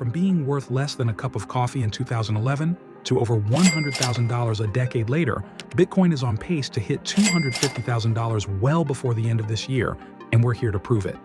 from being worth less than a cup of coffee in 2011 to over $100,000 a decade later, Bitcoin is on pace to hit $250,000 well before the end of this year, and we're here to prove it.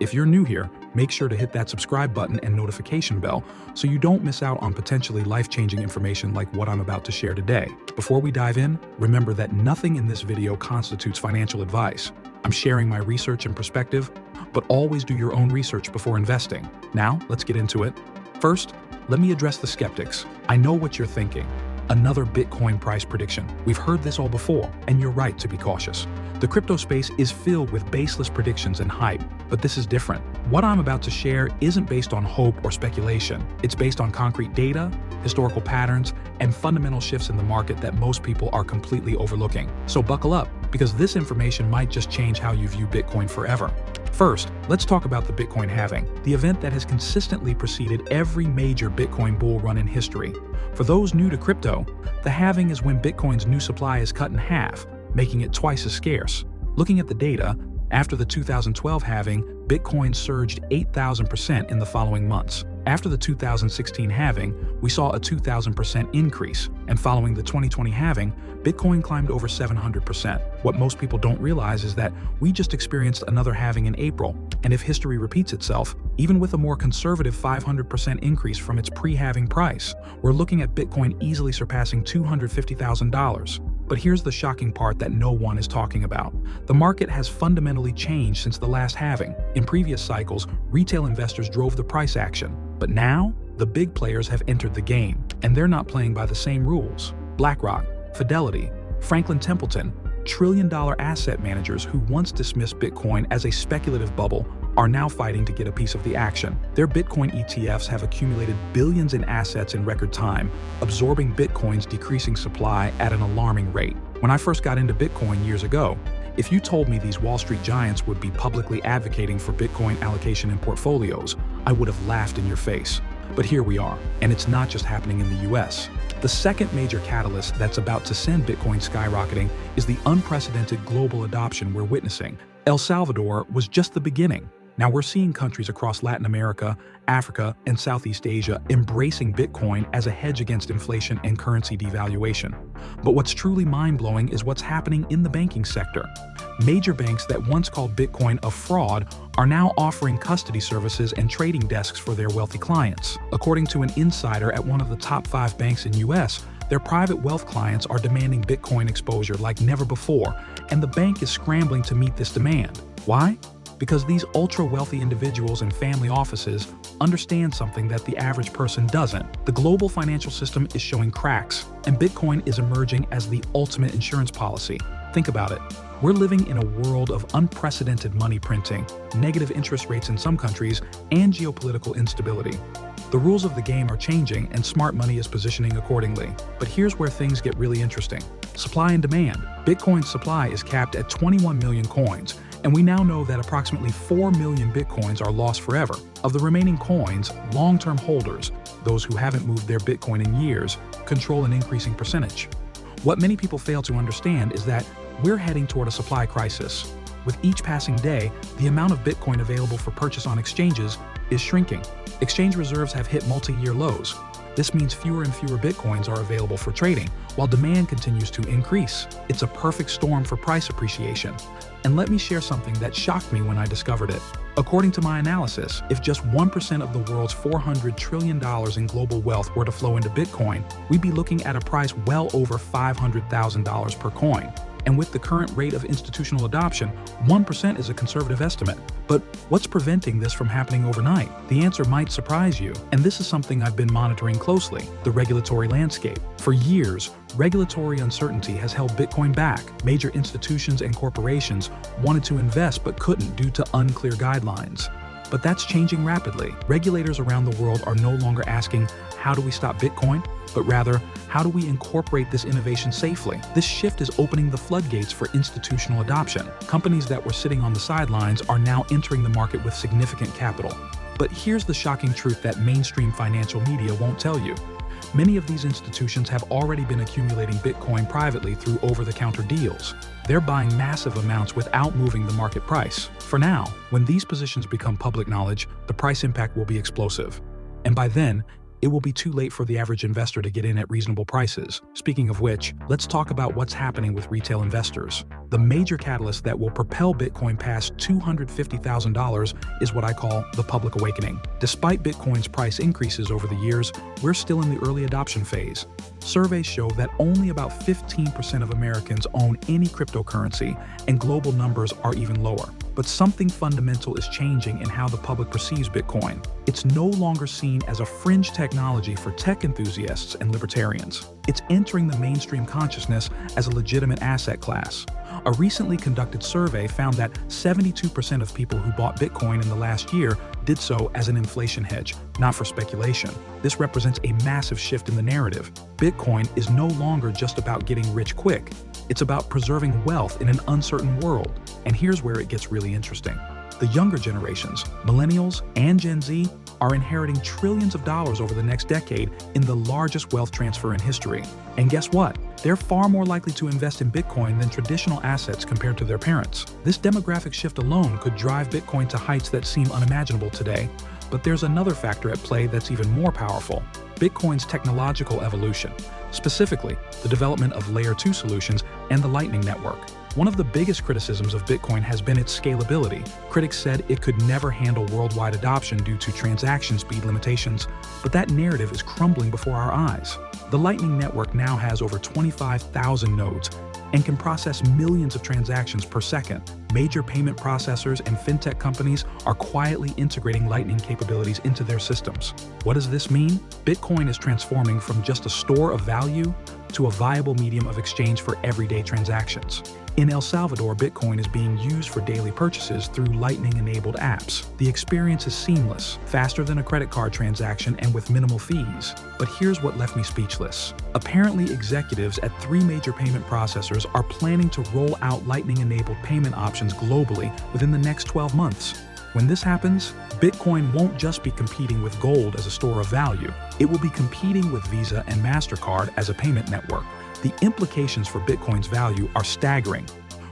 If you're new here, make sure to hit that subscribe button and notification bell so you don't miss out on potentially life-changing information like what I'm about to share today. Before we dive in, remember that nothing in this video constitutes financial advice. I'm sharing my research and perspective, but always do your own research before investing. Now, let's get into it. First, let me address the skeptics. I know what you're thinking. Another Bitcoin price prediction. We've heard this all before, and you're right to be cautious. The crypto space is filled with baseless predictions and hype, but this is different. What I'm about to share isn't based on hope or speculation. It's based on concrete data, historical patterns, and fundamental shifts in the market that most people are completely overlooking. So buckle up, because this information might just change how you view Bitcoin forever. First, let's talk about the Bitcoin halving, the event that has consistently preceded every major Bitcoin bull run in history. For those new to crypto, the halving is when Bitcoin's new supply is cut in half, making it twice as scarce. Looking at the data, after the 2012 halving, Bitcoin surged 8,000% in the following months. After the 2016 halving, we saw a 2,000% increase, and following the 2020 halving, Bitcoin climbed over 700%. What most people don't realize is that we just experienced another halving in April, and if history repeats itself, even with a more conservative 500% increase from its pre-halving price, we're looking at Bitcoin easily surpassing $250,000. But here's the shocking part that no one is talking about. The market has fundamentally changed since the last halving. In previous cycles, retail investors drove the price action. But now, the big players have entered the game, and they're not playing by the same rules. BlackRock, Fidelity, Franklin Templeton, trillion-dollar asset managers who once dismissed Bitcoin as a speculative bubble are now fighting to get a piece of the action. Their Bitcoin ETFs have accumulated billions in assets in record time, absorbing Bitcoin's decreasing supply at an alarming rate. When I first got into Bitcoin years ago, if you told me these Wall Street giants would be publicly advocating for Bitcoin allocation in portfolios, I would have laughed in your face. But here we are, and it's not just happening in the US. The second major catalyst that's about to send Bitcoin skyrocketing is the unprecedented global adoption we're witnessing. El Salvador was just the beginning. Now we're seeing countries across Latin America, Africa, and Southeast Asia embracing Bitcoin as a hedge against inflation and currency devaluation. But what's truly mind-blowing is what's happening in the banking sector. Major banks that once called Bitcoin a fraud are now offering custody services and trading desks for their wealthy clients. According to an insider at one of the top 5 banks in US, their private wealth clients are demanding Bitcoin exposure like never before, and the bank is scrambling to meet this demand. Why? Because these ultra-wealthy individuals and family offices understand something that the average person doesn't. The global financial system is showing cracks, and Bitcoin is emerging as the ultimate insurance policy. Think about it. We're living in a world of unprecedented money printing, negative interest rates in some countries, and geopolitical instability. The rules of the game are changing, and smart money is positioning accordingly. But here's where things get really interesting. Supply and demand. Bitcoin's supply is capped at 21 million coins, and we now know that approximately 4 million Bitcoins are lost forever. Of the remaining coins, long-term holders, those who haven't moved their Bitcoin in years, control an increasing percentage. What many people fail to understand is that we're heading toward a supply crisis. With each passing day, the amount of Bitcoin available for purchase on exchanges is shrinking. Exchange reserves have hit multi-year lows. This means fewer and fewer Bitcoins are available for trading, while demand continues to increase. It's a perfect storm for price appreciation. And let me share something that shocked me when I discovered it. According to my analysis, if just 1% of the world's $400 trillion in global wealth were to flow into Bitcoin, we'd be looking at a price well over $500,000 per coin. And with the current rate of institutional adoption, 1% is a conservative estimate. But what's preventing this from happening overnight? The answer might surprise you, and this is something I've been monitoring closely: the regulatory landscape. For years, regulatory uncertainty has held Bitcoin back. Major institutions and corporations wanted to invest but couldn't due to unclear guidelines. But that's changing rapidly. Regulators around the world are no longer asking, how do we stop Bitcoin? But rather, how do we incorporate this innovation safely? This shift is opening the floodgates for institutional adoption. Companies that were sitting on the sidelines are now entering the market with significant capital. But here's the shocking truth that mainstream financial media won't tell you. Many of these institutions have already been accumulating Bitcoin privately through over-the-counter deals. They're buying massive amounts without moving the market price. For now, when these positions become public knowledge, the price impact will be explosive. And by then, it will be too late for the average investor to get in at reasonable prices. Speaking of which, let's talk about what's happening with retail investors. The major catalyst that will propel Bitcoin past $250,000 is what I call the public awakening. Despite Bitcoin's price increases over the years, we're still in the early adoption phase. Surveys show that only about 15% of Americans own any cryptocurrency, and global numbers are even lower. But something fundamental is changing in how the public perceives Bitcoin. It's no longer seen as a fringe technology for tech enthusiasts and libertarians. It's entering the mainstream consciousness as a legitimate asset class. A recently conducted survey found that 72% of people who bought Bitcoin in the last year did so as an inflation hedge, not for speculation. This represents a massive shift in the narrative. Bitcoin is no longer just about getting rich quick. It's about preserving wealth in an uncertain world. And here's where it gets really interesting. The younger generations, millennials and Gen Z, are inheriting trillions of dollars over the next decade in the largest wealth transfer in history. And guess what? They're far more likely to invest in Bitcoin than traditional assets compared to their parents. This demographic shift alone could drive Bitcoin to heights that seem unimaginable today. But there's another factor at play that's even more powerful: Bitcoin's technological evolution, specifically the development of Layer 2 solutions and the Lightning Network. One of the biggest criticisms of Bitcoin has been its scalability. Critics said it could never handle worldwide adoption due to transaction speed limitations, but that narrative is crumbling before our eyes. The Lightning Network now has over 25,000 nodes and can process millions of transactions per second. Major payment processors and fintech companies are quietly integrating Lightning capabilities into their systems. What does this mean? Bitcoin is transforming from just a store of value to a viable medium of exchange for everyday transactions. In El Salvador, Bitcoin is being used for daily purchases through Lightning-enabled apps. The experience is seamless, faster than a credit card transaction, and with minimal fees. But here's what left me speechless. Apparently, executives at 3 major payment processors are planning to roll out Lightning-enabled payment options globally within the next 12 months. When this happens, Bitcoin won't just be competing with gold as a store of value. It will be competing with Visa and MasterCard as a payment network. The implications for Bitcoin's value are staggering.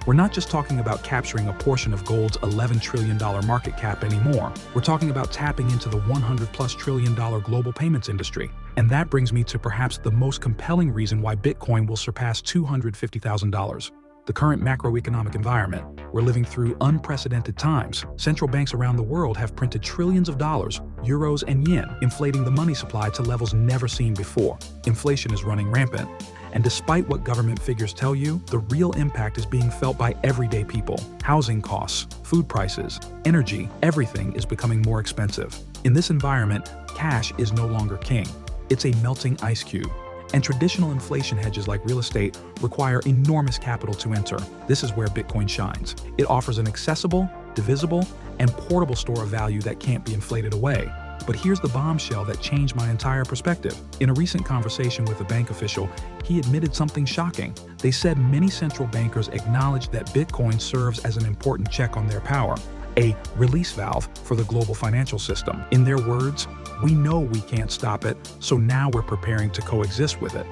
We're not just talking about capturing a portion of gold's $11 trillion market cap anymore. We're talking about tapping into the $100+ trillion global payments industry. And that brings me to perhaps the most compelling reason why Bitcoin will surpass $250,000. The current macroeconomic environment. We're living through unprecedented times. Central banks around the world have printed trillions of dollars, euros and yen, inflating the money supply to levels never seen before. Inflation is running rampant. And despite what government figures tell you, the real impact is being felt by everyday people. Housing costs, food prices, energy, everything is becoming more expensive. In this environment, cash is no longer king. It's a melting ice cube. And traditional inflation hedges like real estate require enormous capital to enter. This is where Bitcoin shines. It offers an accessible, divisible, and portable store of value that can't be inflated away. But here's the bombshell that changed my entire perspective. In a recent conversation with a bank official, he admitted something shocking. They said many central bankers acknowledge that Bitcoin serves as an important check on their power, a release valve for the global financial system. In their words, "We know we can't stop it, so now we're preparing to coexist with it."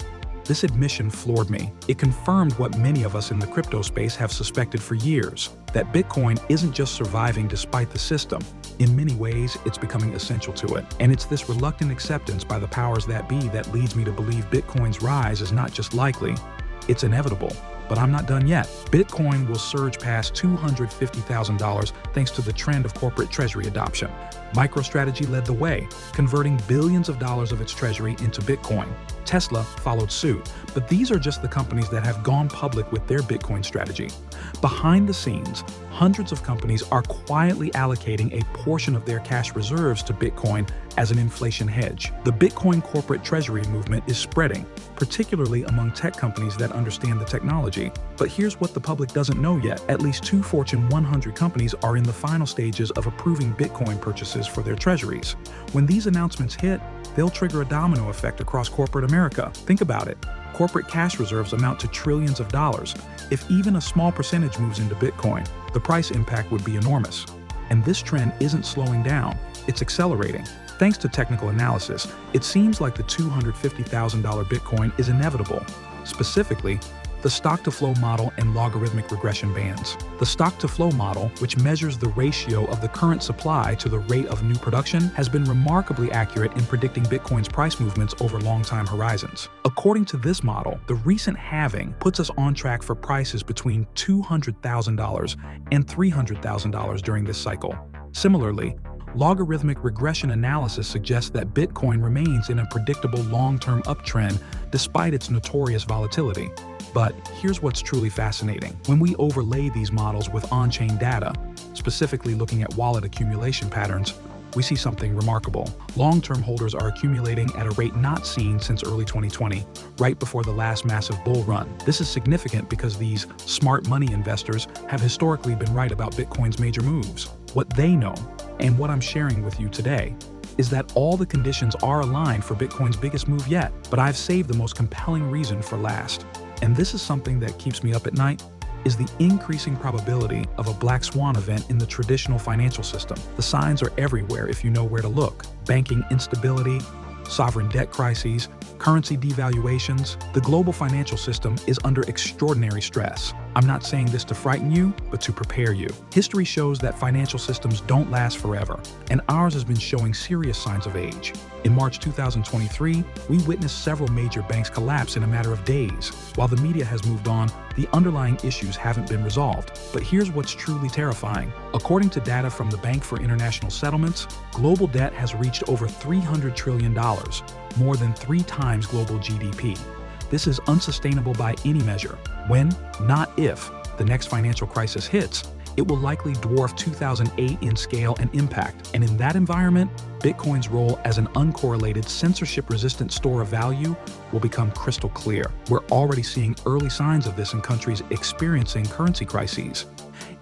This admission floored me. It confirmed what many of us in the crypto space have suspected for years, that Bitcoin isn't just surviving despite the system. In many ways, it's becoming essential to it. And it's this reluctant acceptance by the powers that be that leads me to believe Bitcoin's rise is not just likely, it's inevitable. But I'm not done yet. Bitcoin will surge past $250,000 thanks to the trend of corporate treasury adoption. MicroStrategy led the way, converting billions of dollars of its treasury into Bitcoin. Tesla followed suit, but these are just the companies that have gone public with their Bitcoin strategy. Behind the scenes, hundreds of companies are quietly allocating a portion of their cash reserves to Bitcoin as an inflation hedge. The Bitcoin corporate treasury movement is spreading, particularly among tech companies that understand the technology. But here's what the public doesn't know yet. At least 2 Fortune 100 companies are in the final stages of approving Bitcoin purchases for their treasuries. When these announcements hit, they'll trigger a domino effect across corporate America. Think about it. Corporate cash reserves amount to trillions of dollars. If even a small percentage moves into Bitcoin, the price impact would be enormous. And this trend isn't slowing down, it's accelerating. Thanks to technical analysis, it seems like the $250,000 Bitcoin is inevitable. Specifically, The stock-to-flow model and logarithmic regression bands. The stock-to-flow model, which measures the ratio of the current supply to the rate of new production, has been remarkably accurate in predicting Bitcoin's price movements over long time horizons. According to this model, the recent halving puts us on track for prices between $200,000 and $300,000 during this cycle. Similarly, logarithmic regression analysis suggests that Bitcoin remains in a predictable long-term uptrend despite its notorious volatility. But here's what's truly fascinating. When we overlay these models with on-chain data, specifically looking at wallet accumulation patterns, we see something remarkable. Long-term holders are accumulating at a rate not seen since early 2020, right before the last massive bull run. This is significant because these smart money investors have historically been right about Bitcoin's major moves. What they know, and what I'm sharing with you today, is that all the conditions are aligned for Bitcoin's biggest move yet, but I've saved the most compelling reason for last. And this is something that keeps me up at night, is the increasing probability of a black swan event in the traditional financial system. The signs are everywhere if you know where to look. Banking instability, sovereign debt crises, currency devaluations. The global financial system is under extraordinary stress. I'm not saying this to frighten you, but to prepare you. History shows that financial systems don't last forever, and ours has been showing serious signs of age. In March 2023, we witnessed several major banks collapse in a matter of days. While the media has moved on, the underlying issues haven't been resolved. But here's what's truly terrifying. According to data from the Bank for International Settlements, global debt has reached over $300 trillion, more than 3 times global GDP. This is unsustainable by any measure. When, not if, the next financial crisis hits, it will likely dwarf 2008 in scale and impact. And in that environment, Bitcoin's role as an uncorrelated, censorship-resistant store of value will become crystal clear. We're already seeing early signs of this in countries experiencing currency crises.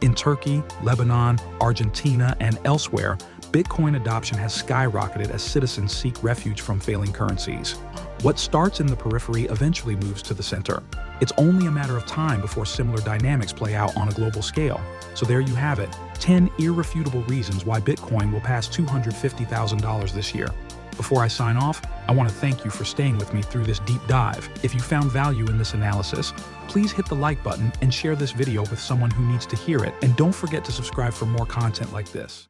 In Turkey, Lebanon, Argentina, and elsewhere, Bitcoin adoption has skyrocketed as citizens seek refuge from failing currencies. What starts in the periphery eventually moves to the center. It's only a matter of time before similar dynamics play out on a global scale. So there you have it, 10 irrefutable reasons why Bitcoin will pass $250,000 this year. Before I sign off, I want to thank you for staying with me through this deep dive. If you found value in this analysis, please hit the like button and share this video with someone who needs to hear it. And don't forget to subscribe for more content like this.